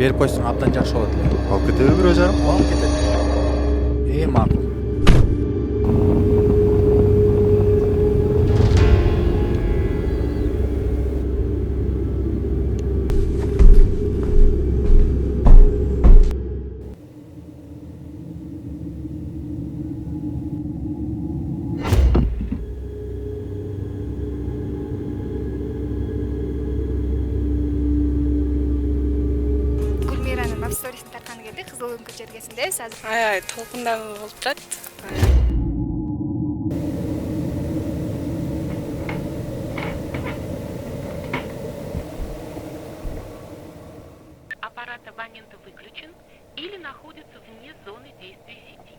берип койсоң абдан жакшы болот эле. Алып кетеби бирөө жарым? Алып кетет. Макул. Гүлмиранын лав сторисин тартканы келди. Кызыл өңкү жергесиндебиз азыр. Аябай толкундагы болуп турат. Аппарат абонента выключен или находится вне зоны